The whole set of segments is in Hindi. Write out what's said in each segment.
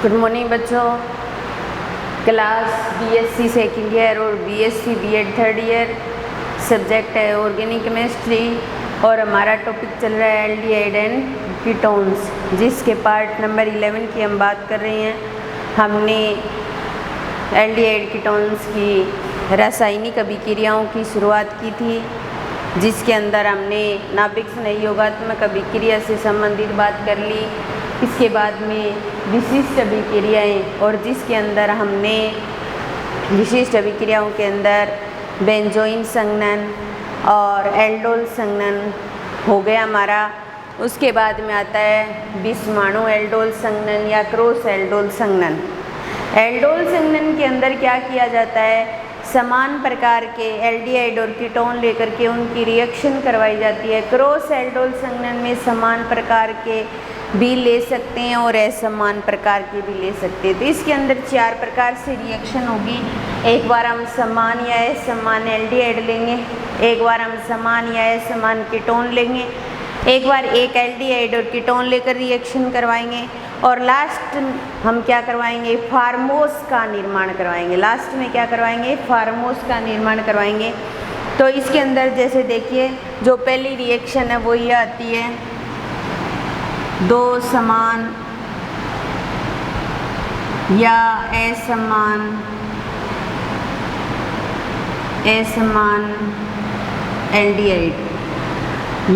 गुड मॉर्निंग बच्चों। क्लास बीएससी सेकेंड ईयर और BSc BEd third year, subject है ऑर्गेनिक केमिस्ट्री और हमारा टॉपिक चल रहा है एल्डिहाइड एंड कीटोन्स, जिसके पार्ट नंबर 11 की हम बात कर रहे हैं। हमने एल्डिहाइड कीटोन्स की रासायनिक अभिक्रियाओं की शुरुआत की थी, जिसके अंदर हमने नाभिक संयोगात्मक अभिक्रिया से संबंधित बात कर ली। इसके बाद में विशिष्ट अभिक्रियाएँ, और जिसके अंदर हमने विशिष्ट अभिक्रियाओं के अंदर बेंजोइन संघनन और एल्डोल संघनन हो गया हमारा। उसके बाद में आता है विषमाणु एल्डोल संघनन या क्रॉस एल्डोल संघनन। एल्डोल संघनन के अंदर क्या किया जाता है, समान प्रकार के एल्डिहाइड और कीटोन लेकर के उनकी रिएक्शन करवाई जाती है। क्रॉस एल्डोल संघनन में समान प्रकार के भी ले सकते हैं और असमान प्रकार के भी ले सकते हैं। तो इसके अंदर 4 प्रकार से रिएक्शन होगी। एक बार हम समान या असमान एल्डिहाइड लेंगे, एक बार हम समान या असमान कीटोन लेंगे, एक बार एक एल्डिहाइड और कीटोन लेकर रिएक्शन करवाएंगे, और लास्ट हम क्या करवाएंगे, फार्मोस का निर्माण करवाएंगे। लास्ट में क्या करवाएंगे, फार्मोस का निर्माण करवाएंगे। तो इसके अंदर जैसे देखिए, जो पहली रिएक्शन है वो ये आती है, दो समान या असमान एल्डिहाइड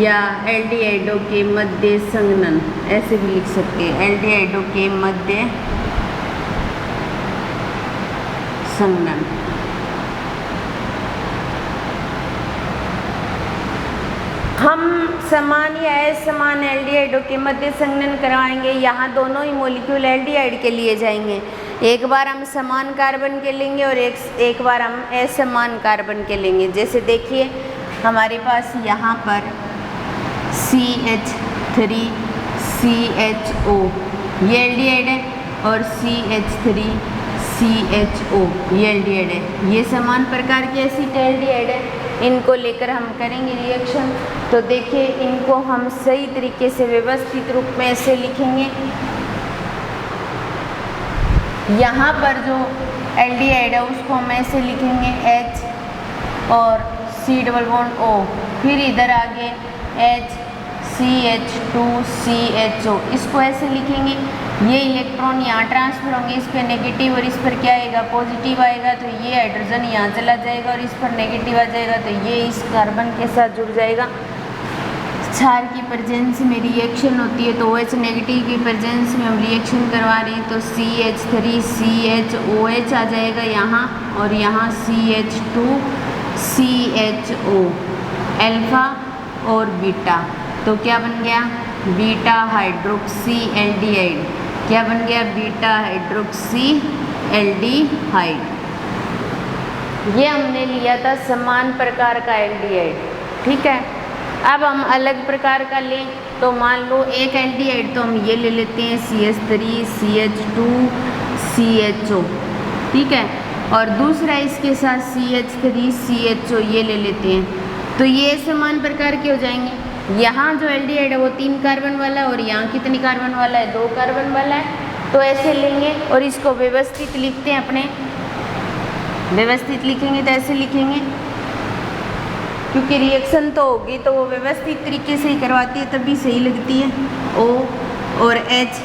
या एल्डिहाइडों के मध्य संघनन, ऐसे भी लिख सकते हैं, एल्डिहाइडों के मध्य संघनन। हम समान या असमान एल्डिहाइडों के मध्य संघनन करवाएंगे। यहाँ दोनों ही मॉलिक्यूल एल्डिहाइड के लिए जाएंगे। एक बार हम समान कार्बन के लेंगे और एक बार हम असमान कार्बन के लेंगे। जैसे देखिए, हमारे पास यहाँ पर CH3 CHO ये एल्डिहाइड है, और CH3 CHO ये एल्डिहाइड है। ये समान प्रकार के एसिड एल्डिहाइड है। इनको लेकर हम करेंगे रिएक्शन। तो देखिए, इनको हम सही तरीके से व्यवस्थित रूप में ऐसे लिखेंगे। यहाँ पर जो एल्डिहाइड है उसको हम ऐसे लिखेंगे H और C डबल बॉन्ड O, फिर इधर आगे HCH2 CHO, इसको ऐसे लिखेंगे। ये इलेक्ट्रॉन यहाँ ट्रांसफर होंगे, इस पर नेगेटिव और इस पर क्या आएगा, पॉजिटिव आएगा। तो ये हाइड्रोजन यहाँ चला जाएगा और इस पर नेगेटिव आ जाएगा, तो ये इस कार्बन के साथ जुड़ जाएगा। क्षार की प्रेजेंस में रिएक्शन होती है, तो OH नेगेटिव की प्रेजेंस में हम रिएक्शन करवा रहे हैं, तो CH3 CHOH आ जाएगा यहाँ, और यहाँ CH2 CHO अल्फा और बीटा। तो क्या बन गया, बीटा हाइड्रोक्सी एल्डिहाइड। क्या बन गया, बीटा हाइड्रोक्सी एल्डिहाइड। ये हमने लिया था समान प्रकार का एल्डिहाइड, ठीक है। अब हम अलग प्रकार का लें, तो मान लो एक एल्डिहाइड तो हम ये ले लेते हैं CH3 CH2 CHO, ठीक है, और दूसरा इसके साथ CH3 CHO ये ले लेते हैं। तो ये समान प्रकार के हो जाएंगे। यहाँ जो एल्डिहाइड है वो 3 कार्बन वाला है, और यहाँ कितनी कार्बन वाला है, 2 कार्बन वाला है। तो ऐसे लेंगे और इसको व्यवस्थित लिखते हैं। अपने व्यवस्थित लिखेंगे तो ऐसे लिखेंगे, क्योंकि रिएक्शन तो होगी तो वो व्यवस्थित तरीके से ही करवाती है, तभी सही लगती है। O और H,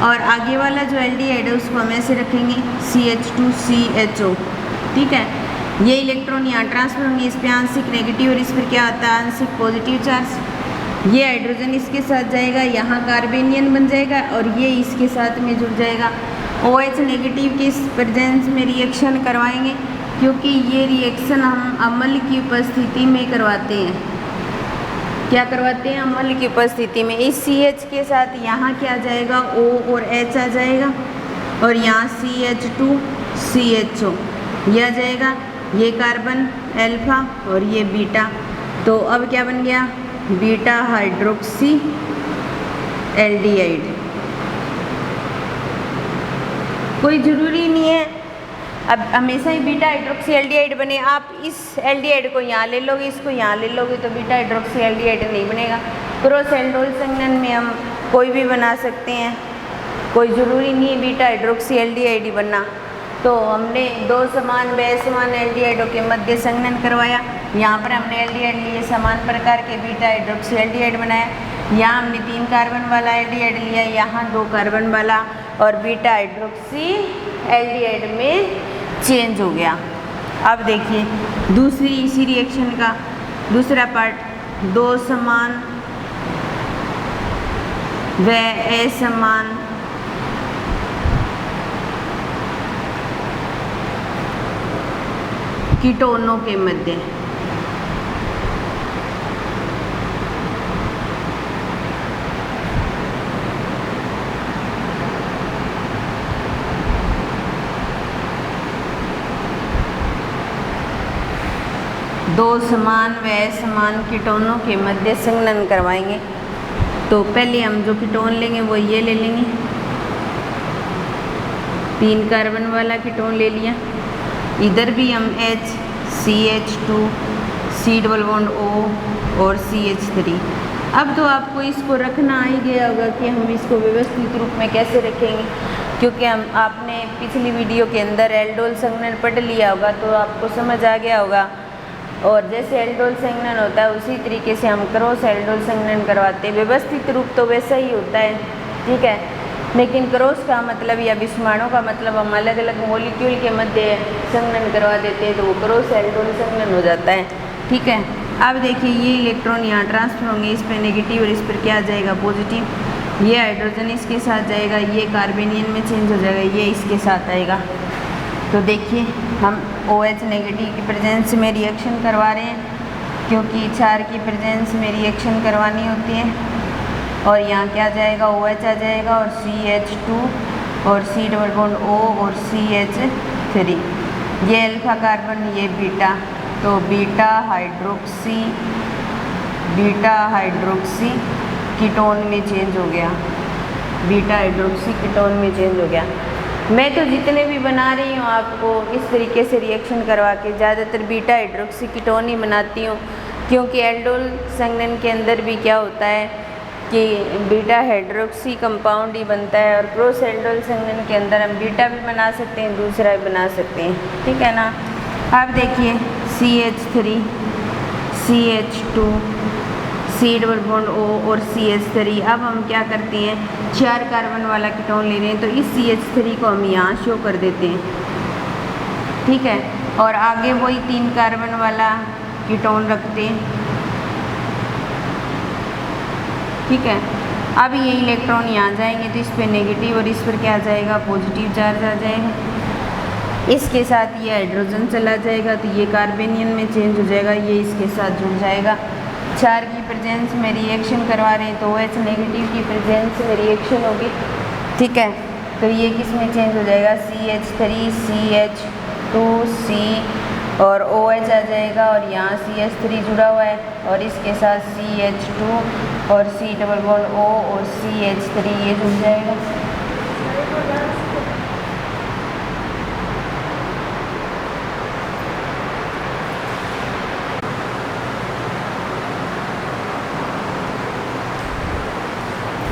और आगे वाला जो एल्डिहाइड है उसको हम ऐसे रखेंगे CH2 CHO, ठीक है। ये इलेक्ट्रॉन यहाँ ट्रांसफर होंगे, इस पे आंशिक नेगेटिव और इस पर क्या आता है, आंशिक पॉजिटिव चार्ज। ये हाइड्रोजन इसके साथ जाएगा, यहाँ कार्बेनियन बन जाएगा, और ये इसके साथ में जुड़ जाएगा। OH नेगेटिव की प्रेजेंस में रिएक्शन करवाएंगे, क्योंकि ये रिएक्शन हम अम्ल की उपस्थिति में करवाते हैं। क्या करवाते हैं, अम्ल की उपस्थिति में। इस CH के साथ यहाँ क्या आ जाएगा, O और H आ जाएगा, और यहाँ CH2 CHO यह आ जाएगा। ये कार्बन अल्फा और ये बीटा। तो अब क्या बन गया, बीटा हाइड्रोक्सी एल्डिहाइड। कोई ज़रूरी नहीं है अब हमेशा ही बीटा हाइड्रोक्सी एल्डिहाइड बने। आप इस एल्डिहाइड को यहाँ ले लोगे, इसको यहाँ ले लोगे, तो बीटा हाइड्रोक्सी एल्डिहाइड नहीं बनेगा। क्रॉस एल्डोल संघनन में हम कोई भी बना सकते हैं। कोई ज़रूरी नहीं है बीटा हाइड्रोक्सी एल्डिहाइड बनना। तो हमने दो समान व असमान एल्डिहाइडों के मध्य संघनन करवाया। यहाँ पर हमने एल्डिहाइड लिए समान प्रकार के बीटा हाइड्रोक्सी एल्डिहाइड बनाया। यहाँ हमने 3 कार्बन वाला एल्डिहाइड लिया, यहाँ 2 कार्बन वाला, और बीटा हाइड्रोक्सी एल्डिहाइड में चेंज हो गया। अब देखिए दूसरी इसी रिएक्शन का दूसरा पार्ट, 2 समान व असमान कीटोनों के मध्य दो समान व असमान कीटोनों के मध्य संघनन करवाएंगे। तो पहले हम जो कीटोन लेंगे वो ये ले लेंगे, 3 कार्बन वाला कीटोन ले लिया। इधर भी हम HCH2 C double bond O और CH3। अब तो आपको इसको रखना आ ही गया होगा कि हम इसको व्यवस्थित रूप में कैसे रखेंगे, क्योंकि आपने पिछली वीडियो के अंदर एल्डोल संघनन पढ़ लिया होगा, तो आपको समझ आ गया होगा। और जैसे एल्डोल संघनन होता है उसी तरीके से हम क्रॉस एल्डोल संघनन करवाते हैं। व्यवस्थित रूप तो वैसा ही होता है, ठीक है, लेकिन क्रॉस का मतलब या विषमाणु का मतलब हम अलग अलग मॉलिक्यूल के मध्य संघनन करवा देते हैं, तो वो क्रॉस एल्डोल संघनन हो जाता है, ठीक है। अब देखिए ये इलेक्ट्रॉन यहाँ ट्रांसफर होंगे, इस पर नेगेटिव और इस पर क्या आ जाएगा पॉजिटिव। ये हाइड्रोजन इसके साथ जाएगा, ये कार्बेनियन में चेंज हो जाएगा, ये इसके साथ आएगा। तो देखिए हम OH नेगेटिव की प्रेजेंस में रिएक्शन करवा रहे हैं, क्योंकि क्षार की प्रेजेंस में रिएक्शन करवानी होती है। और यहाँ क्या जाएगा, OH आ जाएगा और CH2 और C डबल बॉन्ड O और CH3। ये अल्फा कार्बन, ये बीटा, तो बीटा हाइड्रोक्सी कीटोन में चेंज हो गया, बीटा हाइड्रोक्सी कीटोन में चेंज हो गया। मैं तो जितने भी बना रही हूँ आपको इस तरीके से रिएक्शन करवा के ज़्यादातर बीटा हाइड्रोक्सी कीटोन ही बनाती हूँ, क्योंकि एल्डोल संघनन के अंदर भी क्या होता है कि बीटा हाइड्रोक्सी कंपाउंड ही बनता है, और क्रॉस एल्डोल संघनन के अंदर हम बीटा भी बना सकते हैं, दूसरा भी बना सकते हैं, ठीक है ना। अब देखिए CH3 CH2 C double bond O और CH3। अब हम क्या करते हैं, 4 कार्बन वाला कीटोन ले रहे हैं, तो इस CH3 को हम यहाँ शो कर देते हैं, ठीक है, और आगे वही 3 कार्बन वाला कीटोन रखते हैं, ठीक है। अब ये इलेक्ट्रॉन यहाँ जाएंगे तो इस पर नेगेटिव और इस पर क्या आ जाएगा पॉजिटिव चार्ज आ जाएगा। इसके साथ ये हाइड्रोजन चला जाएगा, तो ये कार्बेनियन में चेंज हो जाएगा, ये इसके साथ जुड़ जाएगा। क्षार की प्रेजेंस में रिएक्शन करवा रहे हैं तो OH नेगेटिव की प्रेजेंस में रिएक्शन होगी, ठीक है। तो ये किस में चेंज हो जाएगा, CH3 CH2C और OH आ जाएगा, और यहाँ CH3 जुड़ा हुआ है, और इसके साथ CH2 और C डबल बॉन्ड O और CH3 ये जुड़ जाएगा।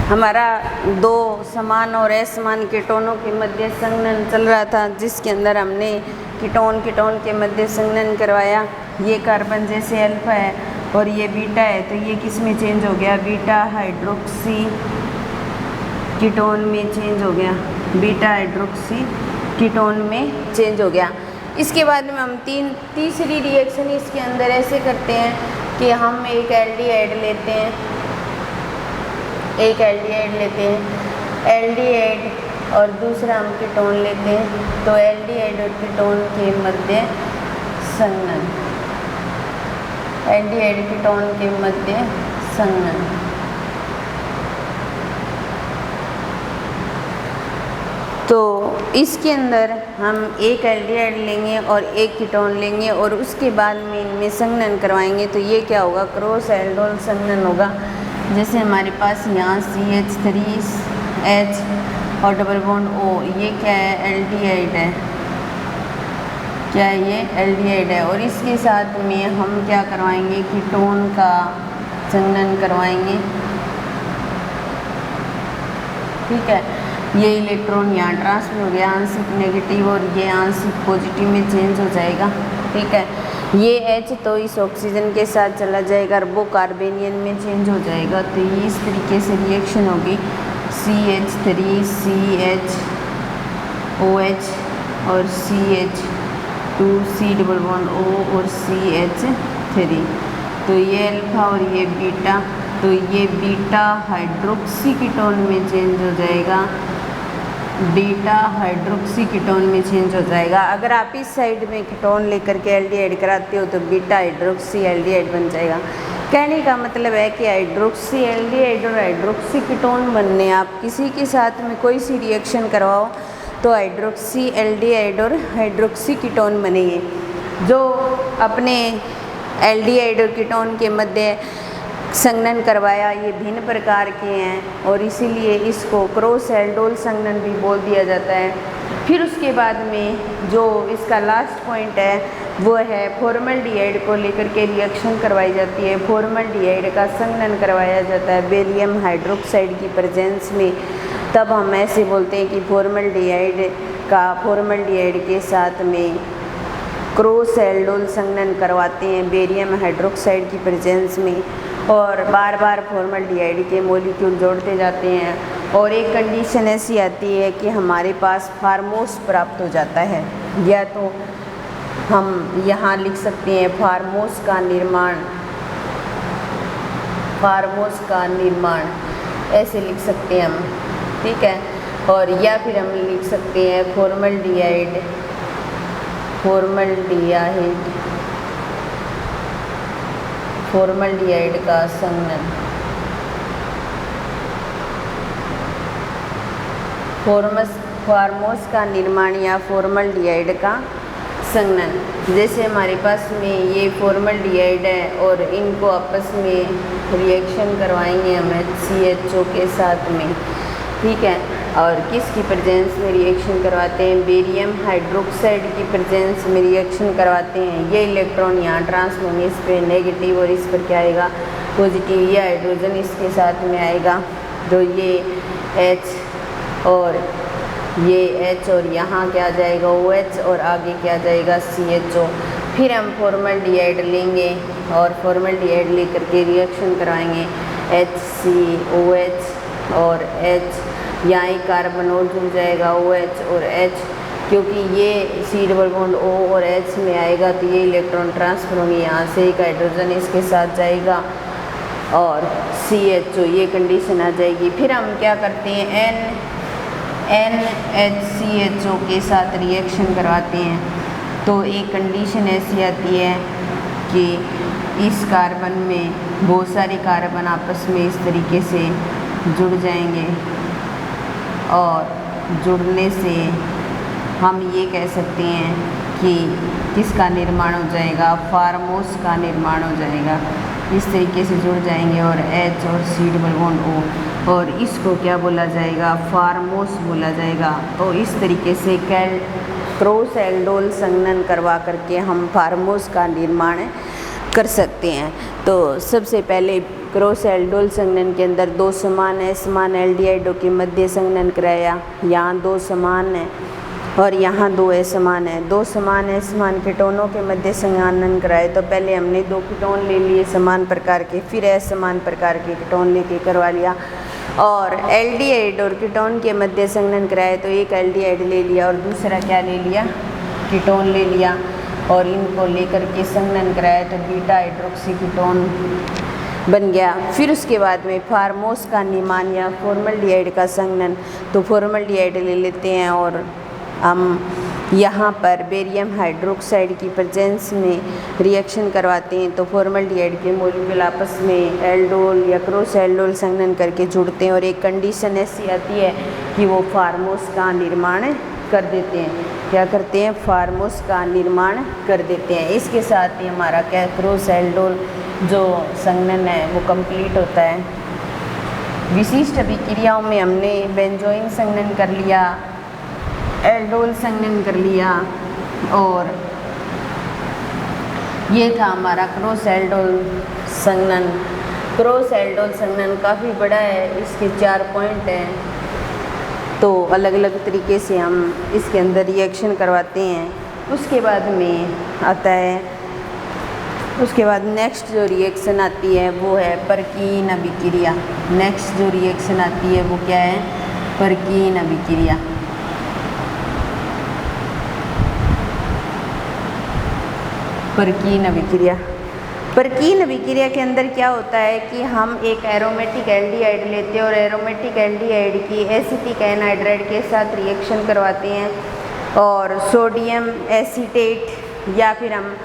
हमारा 2 समान और असमान कीटोनों के मध्य संघनन चल रहा था, जिसके अंदर हमने कीटोन के मध्य संघनन करवाया। ये कार्बन जैसे अल्फा है और ये बीटा है, तो ये किस में चेंज हो गया, बीटा हाइड्रोक्सी कीटोन में चेंज हो गया, बीटा हाइड्रोक्सी कीटोन में चेंज हो गया। इसके बाद में हम तीसरी रिएक्शन इसके अंदर ऐसे करते हैं कि हम एक एल्डिहाइड लेते हैं, एल्डिहाइड और दूसरा हम कीटोन लेते हैं, तो एल्डिहाइड और कीटोन के मध्य संघनन, एल्डिहाइड कीटोन के मध्य संघनन। तो इसके अंदर हम एक एल्डिहाइड लेंगे और एक कीटोन लेंगे और उसके बाद में इनमें संघनन करवाएंगे, तो ये क्या होगा, क्रॉस एल्डोल संघनन होगा। जैसे हमारे पास यहाँ CH3H और डबल बॉन्ड O, ये क्या है, एल्डिहाइड है, क्या है ये, एल्डिहाइड है, और इसके साथ में हम क्या करवाएंगे, कीटोन का संघनन करवाएंगे, ठीक है। ये इलेक्ट्रॉन यहाँ ट्रांसफर हो गया आंशिक नेगेटिव और ये आंशिक पॉजिटिव में चेंज हो जाएगा। ठीक है, ये H तो इस ऑक्सीजन के साथ चला जाएगा और वो कार्बेनियन में चेंज हो जाएगा। तो ये इस तरीके से रिएक्शन होगी CH3 CHOH और CH2 C double bond O और CH3। तो ये अल्फा और ये बीटा, तो ये बीटा हाइड्रोक्सी कीटोन में चेंज हो जाएगा, बीटा हाइड्रोक्सी कीटोन में चेंज हो जाएगा। अगर आप इस साइड में कीटोन लेकर के एल्डिहाइड कराते हो तो बीटा हाइड्रोक्सी एल्डिहाइड बन जाएगा। कहने का मतलब है कि हाइड्रोक्सी एल्डिहाइड और हाइड्रोक्सी कीटोन बनने आप किसी के साथ में कोई सी रिएक्शन करवाओ तो हाइड्रोक्सी एल्डिहाइड और हाइड्रोक्सी कीटोन बनेंगे। जो अपने एल्डिहाइड और कीटोन के मध्य संघनन करवाया ये भिन्न प्रकार के हैं और इसीलिए इसको क्रॉस एल्डोल संघनन भी बोल दिया जाता है। फिर उसके बाद में जो इसका लास्ट पॉइंट है वो है फॉर्मल्डिहाइड को लेकर के रिएक्शन करवाई जाती है। फॉर्मल्डिहाइड का संघनन करवाया जाता है बेरियम हाइड्रोक्साइड की प्रेजेंस में, तब हम ऐसे बोलते हैं कि फॉर्मल्डिहाइड के साथ में क्रॉस एल्डोल संघनन करवाते हैं बेरियम हाइड्रोक्साइड की प्रेजेंस में और बार बार फॉर्मल्डिहाइड के मॉलिक्यूल जोड़ते जाते हैं और एक कंडीशन ऐसी आती है कि हमारे पास फार्मोस प्राप्त हो जाता है। या तो हम यहाँ लिख सकते हैं फार्मोस का निर्माण ऐसे लिख सकते हैं हम, ठीक है। और या फिर हम लिख सकते हैं फॉर्मल्डिहाइड का संघनन, फार्मोस का निर्माण या फॉर्मल्डिहाइड का संघनन। जैसे हमारे पास में ये फॉर्मल्डिहाइड है और इनको आपस में रिएक्शन करवाएंगे हम HCHO के साथ में, ठीक है। और किसकी प्रेजेंस में रिएक्शन करवाते हैं, बेरियम हाइड्रोक्साइड की प्रेजेंस में रिएक्शन करवाते हैं। ये इलेक्ट्रॉन यहाँ ट्रांसफर होंगे, इस पर नेगेटिव और इस पर क्या आएगा पॉजिटिव, ये हाइड्रोजन इसके साथ में आएगा। तो ये H और यहाँ क्या आ जाएगा OH और आगे क्या आ जाएगा CHO। फिर हम फॉर्मल्डिहाइड लेंगे और फॉर्मल्डिहाइड लेकर के रिएक्शन करवाएंगे HCOH और H, यहाँ एक कार्बन और जुड़ जाएगा OH और H, क्योंकि ये C डबल बॉन्ड O और H में आएगा तो ये इलेक्ट्रॉन ट्रांसफर होंगे, यहाँ से एक हाइड्रोजन इसके साथ जाएगा और CHO, ये कंडीशन आ जाएगी। फिर हम क्या करते हैं NHCHO के साथ रिएक्शन करवाते हैं तो एक कंडीशन ऐसी आती है कि इस कार्बन में बहुत सारे कार्बन आपस में इस तरीके से जुड़ जाएंगे और जुड़ने से हम ये कह सकते हैं कि किसका निर्माण हो जाएगा, फार्मोस का निर्माण हो जाएगा। इस तरीके से जुड़ जाएंगे और H और C डबल बॉन्ड O और इसको क्या बोला जाएगा, फार्मोस बोला जाएगा। तो इस तरीके से क्रॉस एल्डोल संघनन करवा करके हम फार्मोस का निर्माण कर सकते हैं। तो सबसे पहले क्रॉस एल्डोल संघनन के अंदर दो समान एल्डिहाइडों के मध्य संघनन कराया, यहाँ दो समान है और यहाँ दो असमान है। दो समान असमान कीटोनों के मध्य संघनन कराए तो पहले हमने दो कीटोन ले लिए समान प्रकार के, फिर असमान प्रकार के कीटोन लेके करवा लिया और एल्डिहाइड और कीटोन के मध्य संघनन कराए तो एक एल्डिहाइड ले लिया और दूसरा क्या ले लिया, कीटोन ले लिया और इनको लेकर के संघनन कराया तो बीटा हाइड्रोक्सी कीटोन बन गया। फिर उसके बाद में फार्मोस का निर्माण या फॉर्मल्डिहाइड का संघनन, तो फॉर्मल्डिहाइड ले लेते हैं और हम यहाँ पर बेरियम हाइड्रोक्साइड की प्रेजेंस में रिएक्शन करवाते हैं तो फॉर्मल्डिहाइड के मॉलिक्यूल आपस में एल्डोल या क्रॉस एल्डोल संघनन करके जुड़ते हैं और एक कंडीशन ऐसी आती है कि वो फार्मोस का निर्माण कर देते हैं। क्या करते हैं, फार्मोस का निर्माण कर देते हैं। इसके साथ ही हमारा क्या क्रॉस एल्डोल जो संघनन है वो कंप्लीट होता है। विशिष्ट अभिक्रियाओं में हमने बेंजोइन संघनन कर लिया, एल्डोल संघनन कर लिया और ये था हमारा क्रॉस एल्डोल संघनन। क्रॉस एल्डोल संघनन काफ़ी बड़ा है, इसके 4 पॉइंट हैं। तो अलग अलग तरीके से हम इसके अंदर रिएक्शन करवाते हैं। उसके बाद में आता है, उसके बाद नेक्स्ट जो रिएक्शन आती है वो है परकीन अभिक्रिया। नेक्स्ट जो रिएक्शन आती है वो क्या है? परकीन अभिक्रिया। परकीन अभिक्रिया, परकीन अभिक्रिया के अंदर क्या होता है कि हम एक एरोमेटिक एल्डिहाइड लेते हैं और एरोमेटिक एल्डिहाइड की एसिटिक एनहाइड्राइड के साथ रिएक्शन करवाते हैं और सोडियम एसीटेट या फिर हम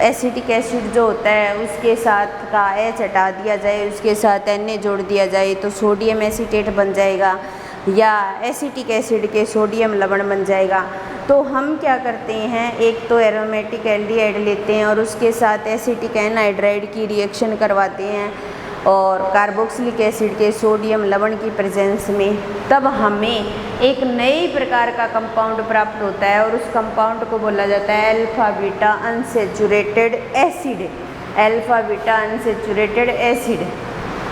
एसिटिक एसिड जो होता है उसके साथ का H हटा दिया जाए, उसके साथ Na जोड़ दिया जाए तो सोडियम एसीटेट बन जाएगा या एसिटिक एसिड के सोडियम लवण बन जाएगा। तो हम क्या करते हैं, एक तो एरोमेटिक एल्डिहाइड लेते हैं और उसके साथ एसिटिक एनहाइड्राइड की रिएक्शन करवाते हैं और कार्बोक्सिलिक एसिड के सोडियम लवण की प्रेजेंस में, तब हमें एक नए प्रकार का कंपाउंड प्राप्त होता है और उस कंपाउंड को बोला जाता है alpha beta unsaturated acid. Alpha beta unsaturated acid.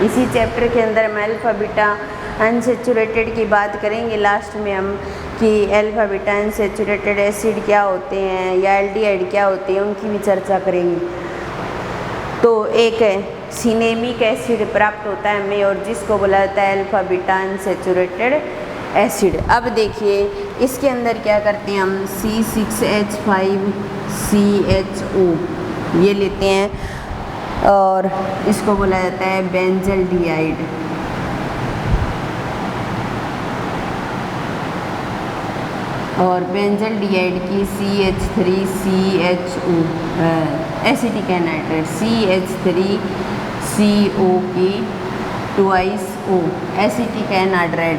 इसी चैप्टर के अंदर हम अल्फा बीटा अनसैचुरेटेड की बात करेंगे लास्ट में हम, कि अल्फा बीटा अनसैचुरेटेड एसिड क्या होते हैं या एल्डिहाइड क्या होते हैं उनकी भी चर्चा करेंगे। तो एक सिनेमिक एसिड प्राप्त होता है हमें और जिसको बोला जाता है अल्फा बीटा अनसैचुरेटेड एसिड। अब देखिए इसके अंदर क्या करते हैं हम, C6H5CHO ये लेते हैं और इसको बोला जाता है बेंजल्डिहाइड। और बेंजल्डिहाइड की CH3CHO एसिटिक एनहाइड्राइड, CH3CO की 2O एसिटिक एनहाइड्राइड,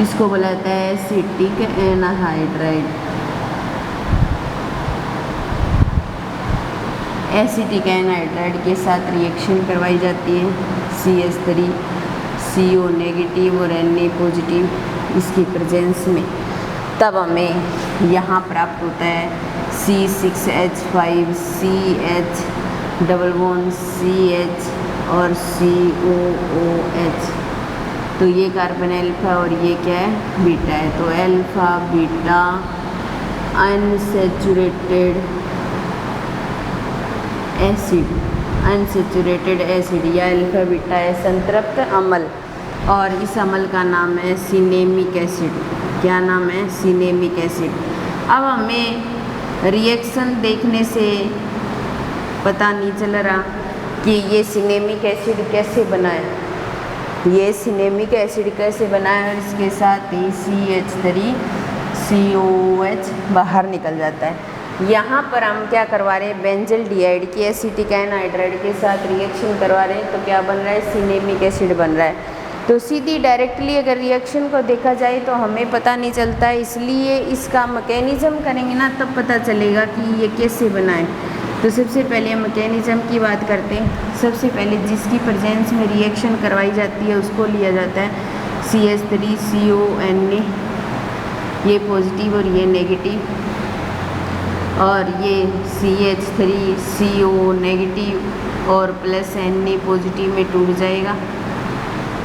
इसको बोला जाता है एसिटिक एनहाइड्राइड। एसिटिक एनहाइड्राइड के साथ रिएक्शन करवाई जाती है CH3CO नेगेटिव और Na पॉजिटिव इसकी प्रेजेंस में, तब हमें यहाँ प्राप्त होता है C6H5CH डबल बॉन्ड CH और COOH। तो ये कार्बन अल्फा और ये क्या है, बीटा है। तो अल्फा बीटा अनसैचुरेटेड एसिड या अल्फा बीटा है संतृप्त अम्ल और इस अम्ल का नाम है सिनेमिक एसिड। क्या नाम है? Cinnamic acid. अब हमें रिएक्शन देखने से पता नहीं चल रहा कि ये सिनेमिक एसिड कैसे बना है, ये सिनेमिक एसिड कैसे बना है और इसके साथ ही CH3COOH बाहर निकल जाता है। यहाँ पर हम क्या करवा रहे हैं, बेंजल्डिहाइड की एसिटिक एनहाइड्राइड के साथ रिएक्शन करवा रहे हैं तो क्या बन रहा है, सिनेमिक एसिड बन रहा है। तो सीधी डायरेक्टली अगर रिएक्शन को देखा जाए तो हमें पता नहीं चलता है, इसलिए इसका मैकेनिज्म करेंगे ना तब पता चलेगा कि ये कैसे बना है। तो सबसे पहले हम मैकेनिज्म की बात करते हैं। सबसे पहले जिसकी प्रेजेंस में रिएक्शन करवाई जाती है उसको लिया जाता है CH3CONA, ये पॉजिटिव और ये नेगेटिव, और ये CH3CO नेगेटिव और प्लस Na पॉजिटिव में टूट जाएगा,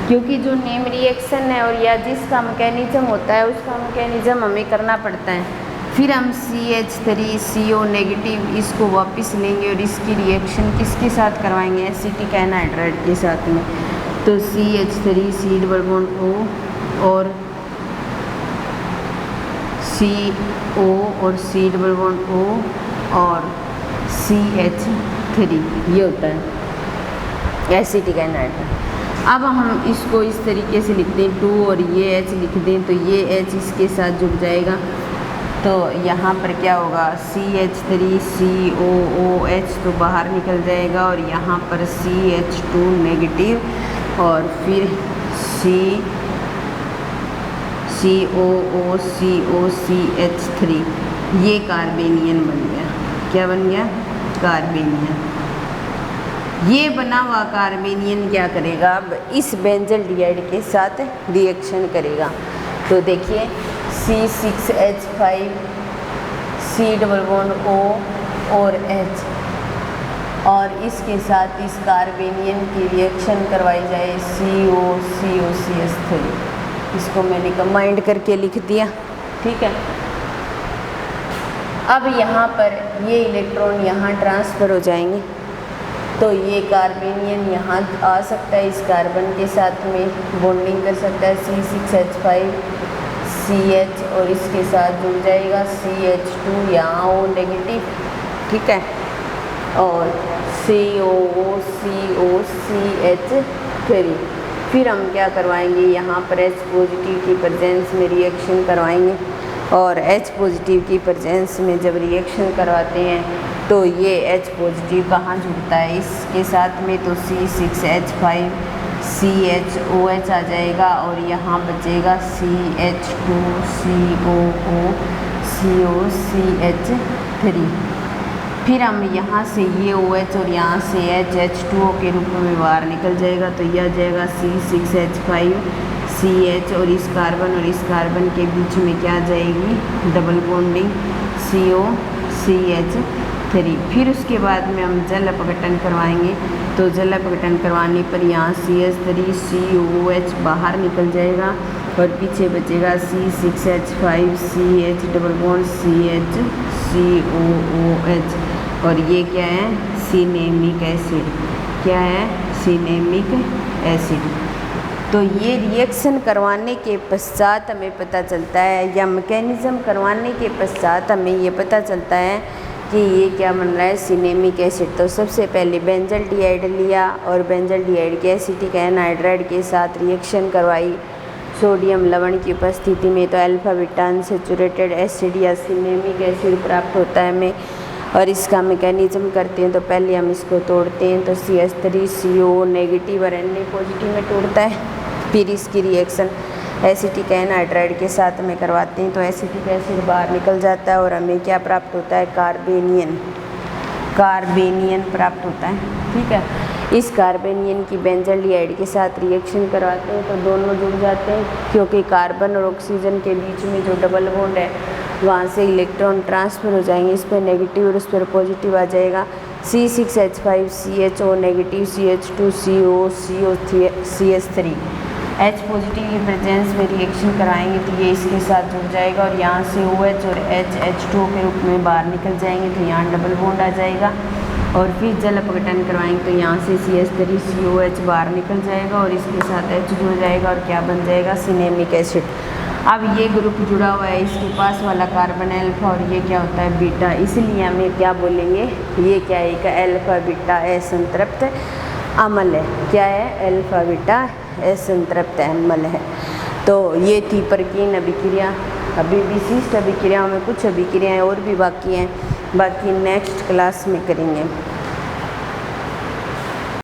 क्योंकि जो नेम रिएक्शन है और या जिसका मैकेनिज्म होता है उसका मैकेनिज्म हमें करना पड़ता है। फिर हम CH3CO नेगेटिव इसको वापस लेंगे और इसकी रिएक्शन किसके साथ करवाएंगे, एसिटिक एनहाइड्राइड के साथ में। तो CH3C डबल बॉन्ड O और CO और C डबल बॉन्ड O और CH3 ये होता है एसिटिक एनहाइड्राइड। अब हम इसको इस तरीके से लिखते हैं 2 और ये H लिख दें तो ये H इसके साथ जुड़ जाएगा। तो यहाँ पर क्या होगा, CH3COOH तो बाहर निकल जाएगा और यहाँ पर CH2 नेगेटिव और फिर COOCOCH3 ये कार्बेनियन बन गया। क्या बन गया, कार्बेनियन। ये बना हुआ कार्बेनियन क्या करेगा, अब इस बेंजल्डिहाइड के साथ रिएक्शन करेगा। तो देखिए C6H5C डबल बॉन्ड O और H और इसके साथ इस कार्बेनियन की रिएक्शन करवाई जाए COCOCH3। इसको मैंने कंबाइंड करके लिख दिया, ठीक है। अब यहाँ पर ये इलेक्ट्रॉन यहाँ ट्रांसफ़र हो जाएंगे, तो ये कार्बेनियन यहाँ आ सकता है, इस कार्बन के साथ में बॉन्डिंग कर सकता है C6H5CH और इसके साथ जुड़ जाएगा CH2, यहाँ O नेगेटिव, ठीक है, और COCH3। फिर हम क्या करवाएंगे, यहाँ पर H पॉजिटिव की प्रेजेंस में रिएक्शन करवाएंगे, और H पॉजिटिव की प्रेजेंस में जब रिएक्शन करवाते हैं तो ये H पॉजिटिव कहाँ जुड़ता है इसके साथ में, तो C6H5CHOH आ जाएगा और यहाँ बचेगा CH2COCOCH3। फिर हम यहाँ से ये OH और यहाँ से H2O के रूप में बाहर निकल जाएगा, तो यह आ जाएगा C6H5CH और इस कार्बन के बीच में क्या आ जाएगी, डबल बॉन्डिंग COCH3। फिर उसके बाद में हम जल अपघटन करवाएंगे, तो जल अपघटन करवाने पर यहाँ CH3COOH बाहर निकल जाएगा और पीछे बचेगा C6H5CH डबल बॉन्ड CH3COOH, और ये क्या है, सिनेमिक एसिड, क्या है, सिनेमिक एसिड। तो ये रिएक्शन करवाने के पश्चात हमें पता चलता है, या मैकेनिज़्म करवाने के पश्चात हमें ये पता चलता है कि ये क्या बन रहा है, सिनेमिक एसिड। तो सबसे पहले बेंजल डिहाइड लिया और बेंजल डिहाइड के एसिटिक एनहाइड्राइड के साथ रिएक्शन करवाई सोडियम लवण की उपस्थिति में, तो अल्फा बीटा अनसैचुरेटेड एसिड या सिनेमिक एसिड प्राप्त होता है हमें। और इसका मैकेनिज्म करते हैं, तो पहले हम इसको तोड़ते हैं, तो CH3CO नेगेटिव और Na पॉजिटिव में तोड़ता है। फिर इसकी रिएक्शन एसिटिक एनहाइड्राइड के साथ में करवाते हैं, तो एसिटिक एसिड बाहर निकल जाता है और हमें क्या प्राप्त होता है, कार्बेनियन प्राप्त होता है, ठीक है। इस कार्बेनियन की बेंजल डिहाइड के साथ रिएक्शन करवाते हैं, तो दोनों जुड़ जाते हैं, क्योंकि कार्बन और ऑक्सीजन के बीच में जो डबल बॉन्ड है वहाँ से इलेक्ट्रॉन ट्रांसफ़र हो जाएंगे, इस पर नेगेटिव और उस पर पॉजिटिव आ जाएगा। C6H5CHO negative CH2COCOCH3 H positive की प्रेजेंस में रिएक्शन कराएंगे, तो ये इसके साथ जुड़ जाएगा और यहाँ से OH और H H2O के रूप में बाहर निकल जाएंगे, तो यहाँ डबल बॉन्ड आ जाएगा। और फिर जल अपघटन करवाएंगे, तो यहाँ से CH3COH बाहर निकल जाएगा और इसके साथ H जुड़ जाएगा और क्या बन जाएगा, सिनेमिक एसिड। अब ये ग्रुप जुड़ा हुआ है, इसके पास वाला कार्बन अल्फा और ये क्या होता है, बीटा, इसलिए हमें क्या बोलेंगे, ये क्या है, अल्फा बीटा असंतृप्त अम्ल है, क्या है, अल्फा बीटा असंतृप्त अम्ल है। तो ये थी परकीन अभिक्रिया। अभी विशिष्ट अभिक्रियाओं में कुछ अभिक्रियाएँ और भी बाकी हैं, बाकी नेक्स्ट क्लास में करेंगे।